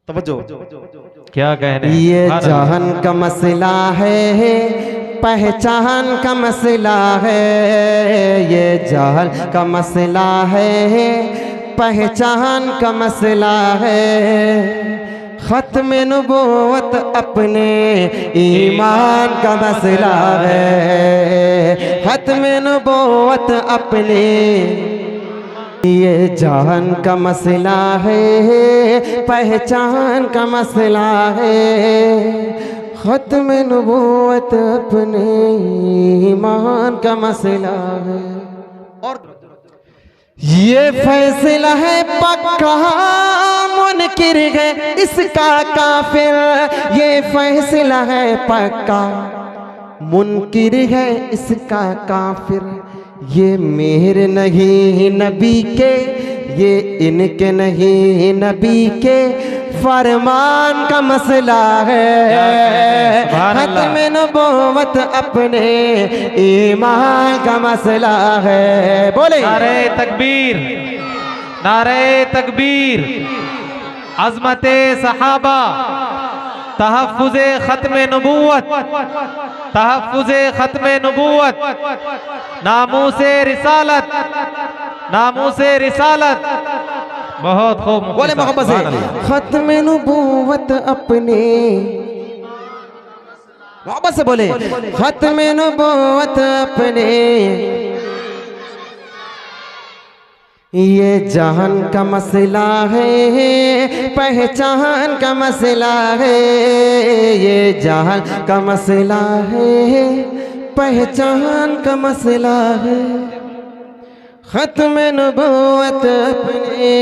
तवज्जो, क्या कहने। ये जहान का मसला है, पहचान का मसला है। ये जहान का मसला है, पहचान का मसला है। खत्म नबूवत अपने ईमान का मसला है। खत्म नबूवत अपने, ये जान का मसला है, पहचान का मसला है। खत्म नबूवत अपने ईमान का मसला है। और ये फैसला है पक्का, मुनकिर है इसका काफिर। ये फैसला है पक्का, मुनकिर है इसका काफिर। ये मेहर नहीं नबी के, ये इनके नहीं नबी के फरमान का मसला है। खत्म नबूवत अपने ईमान का मसला है। बोले नारे तकबीर, नारे तकबीर। अज़मते सहाबा, तहफ़्फ़ुज़े ख़त्मे नबूवत, तहफ़्फ़ुज़े ख़त्मे नबूवत, नामूसे रिसालत, नामूसे रिसालत। बहुत खूब। बोले मोहब्बत से, खत्म नबूवत अपने, मोहब्बत से बोले, खत्म नबूवत अपने। ये जहान का मसला है, पहचान का मसला है। ये जहान का मसला है, पहचान का मसला है। खत्म नबूवत अपने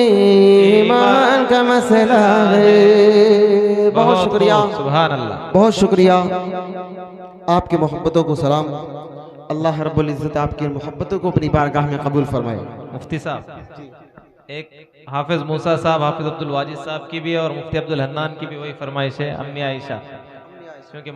ईमान का मसला है। बहुत शुक्रिया, सुभान अल्लाह। बहुत शुक्रिया। आपकी मोहब्बतों को सलाम। अल्लाह रब्बुल इज़्ज़त आपकी मोहब्बतों को अपनी बारगाह में कबूल फरमाए। मुफ्ती साहब, एक हाफिज मूसा साहब, हाफिज अब्दुल वाजिद साहब की भी और मुफ्ती अब्दुल हन्नान की भी वही फरमाइश है, अम्मी आयशा, क्योंकि